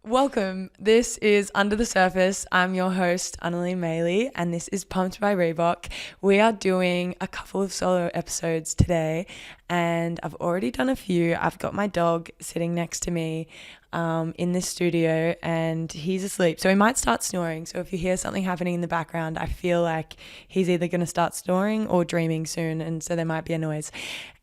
Welcome. This is Under the Surface. I'm your host, Anneli Maley, and this is Pumped by Reebok. We are doing a couple of solo episodes today, and I've already done a few. I've got my dog sitting next to me in this studio, and he's asleep. So he might start snoring. So if you hear something happening in the background, I feel like he's either going to start snoring or dreaming soon, and so there might be a noise.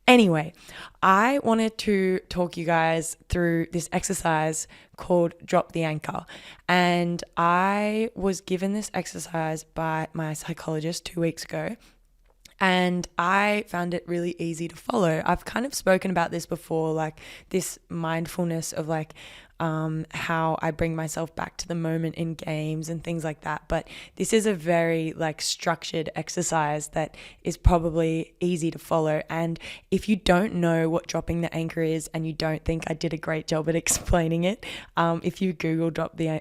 Anyway, I wanted to talk you guys through this exercise called Drop the Anchor. And I was given this exercise by my psychologist 2 weeks ago. And I found it really easy to follow. I've kind of spoken about this before, like this mindfulness of how I bring myself back to the moment in games and things like that. But this is a very structured exercise that is probably easy to follow. And if you don't know what dropping the anchor is and you don't think I did a great job at explaining it, if you Google drop the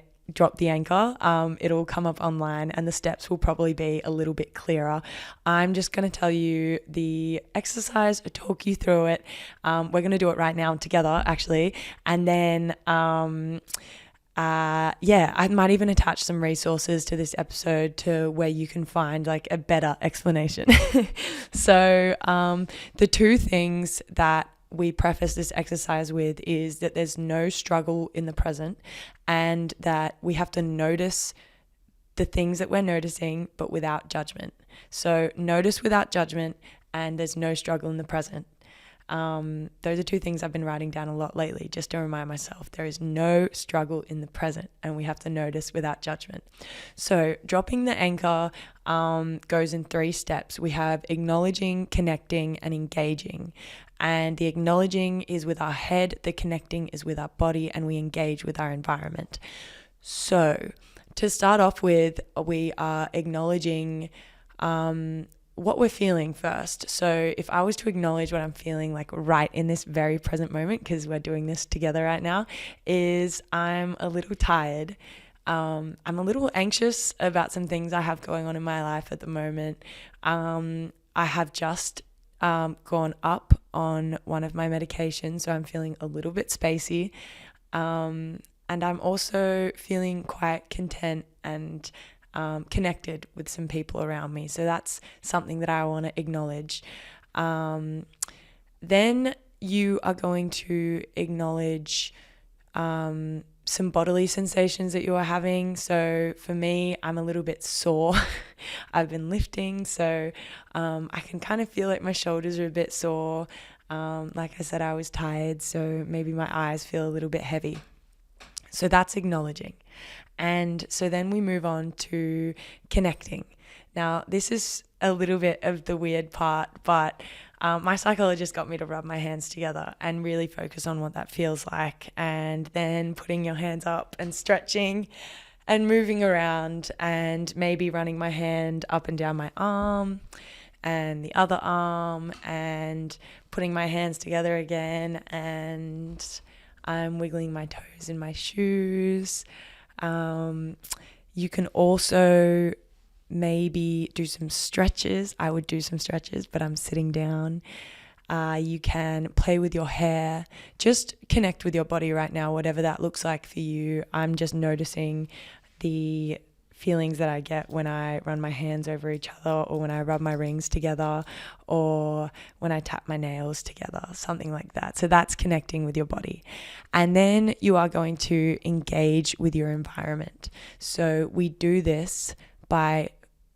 anchor, it'll come up online and the steps will probably be a little bit clearer. I'm just going to tell you the exercise, talk you through it. We're going to do it right now together, actually. And then, I might even attach some resources to this episode to where you can find a better explanation. So, the two things that we preface this exercise with is that there's no struggle in the present and that we have to notice the things that we're noticing, but without judgment. So notice without judgment, and there's no struggle in the present. Those are two things I've been writing down a lot lately, just to remind myself there is no struggle in the present and we have to notice without judgment. So dropping the anchor goes in 3 steps. We have acknowledging, connecting, and engaging. And the acknowledging is with our head, the connecting is with our body, and we engage with our environment. So to start off with, we are acknowledging what we're feeling first. So if I was to acknowledge what I'm feeling right in this very present moment, because we're doing this together right now, is I'm a little tired. I'm a little anxious about some things I have going on in my life at the moment. I have just gone up on one of my medications, so I'm feeling a little bit spacey. And I'm also feeling quite content and connected with some people around me. So that's something that I want to acknowledge. Then you are going to acknowledge some bodily sensations that you are having. So for me, I'm a little bit sore. I've been lifting, so I can kind of feel like my shoulders are a bit sore. Like I said, I was tired, so maybe my eyes feel a little bit heavy. So that's acknowledging. And so then we move on to connecting. Now, this is a little bit of the weird part, but my psychologist got me to rub my hands together and really focus on what that feels like, and then putting your hands up and stretching and moving around and maybe running my hand up and down my arm and the other arm and putting my hands together again, and I'm wiggling my toes in my shoes. You can also maybe do some stretches. I would do some stretches, but I'm sitting down. You can play with your hair. Just connect with your body right now, whatever that looks like for you. I'm just noticing the feelings that I get when I run my hands over each other, or when I rub my rings together, or when I tap my nails together, something like that. So that's connecting with your body. And then you are going to engage with your environment. So we do this by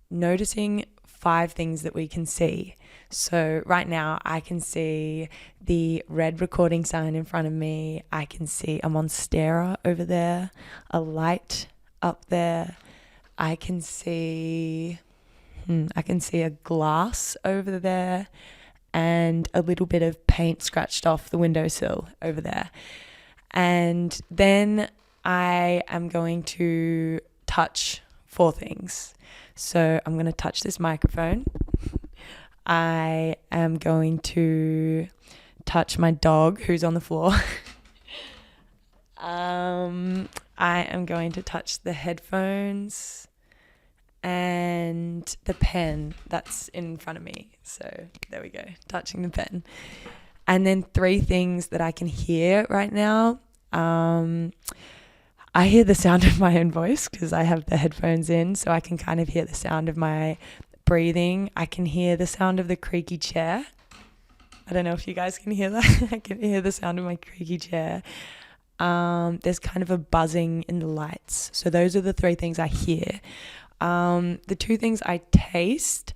noticing 5 things that we can see. So right now I can see the red recording sign in front of me. I can see a monstera over there, a light up there. I can see a glass over there and a little bit of paint scratched off the windowsill over there. And then I am going to touch 4 things. So I'm going to touch this microphone. I am going to touch my dog who's on the floor. I am going to touch the headphones and the pen that's in front of me. So there we go, touching the pen. And then 3 things that I can hear right now. I hear the sound of my own voice because I have the headphones in, so I can kind of hear the sound of my breathing. I can hear the sound of the creaky chair. I don't know if you guys can hear that. I can hear the sound of my creaky chair. There's kind of a buzzing in the lights. So those are the 3 things I hear. The 2 things I taste,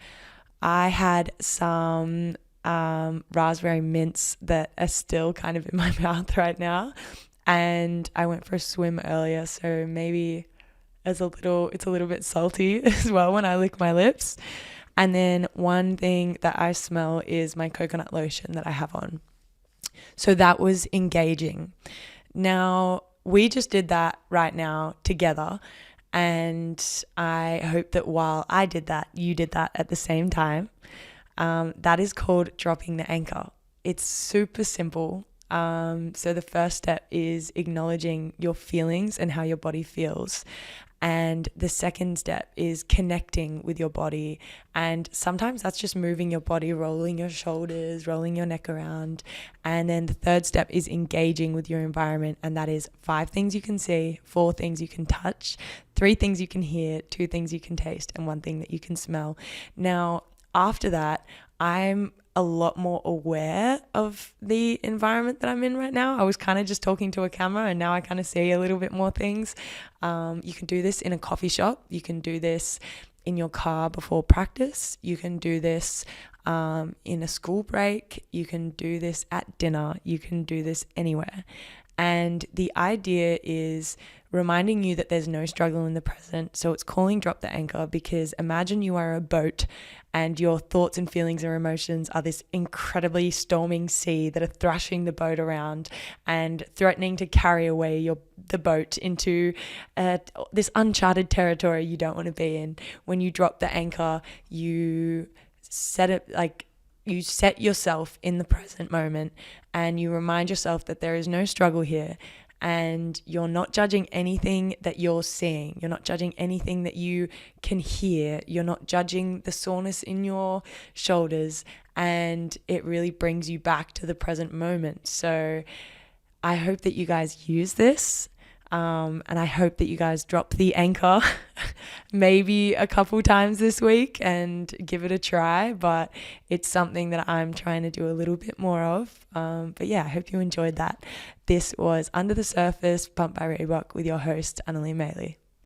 I had some raspberry mints that are still kind of in my mouth right now. And I went for a swim earlier, so maybe it's a little bit salty as well when I lick my lips. And then one thing that I smell is my coconut lotion that I have on. So that was engaging. Now, we just did that right now together. And I hope that while I did that, you did that at the same time. That is called dropping the anchor. It's super simple. So the first step is acknowledging your feelings and how your body feels. And the second step is connecting with your body. And sometimes that's just moving your body, rolling your shoulders, rolling your neck around. And then the third step is engaging with your environment. And that is 5 things you can see, 4 things you can touch, 3 things you can hear, 2 things you can taste, and 1 thing that you can smell. Now, after that, I'm a lot more aware of the environment that I'm in right now. I was kind of just talking to a camera, and now I kind of see a little bit more things. You can do this in a coffee shop. You can do this in your car before practice. You can do this in a school break. You can do this at dinner. You can do this anywhere. And the idea is reminding you that there's no struggle in the present. So it's calling drop the anchor, because imagine you are a boat and your thoughts and feelings or emotions are this incredibly storming sea that are thrashing the boat around and threatening to carry away the boat into this uncharted territory you don't want to be in. When you drop the anchor, you set yourself in the present moment, and you remind yourself that there is no struggle here, and you're not judging anything that you're seeing. You're not judging anything that you can hear. You're not judging the soreness in your shoulders, and it really brings you back to the present moment. So I hope that you guys use this. And I hope that you guys drop the anchor maybe a couple times this week and give it a try. But it's something that I'm trying to do a little bit more of. But yeah, I hope you enjoyed that. This was Under the Surface, Pumped by Reebok, with your host, Anneli Maley.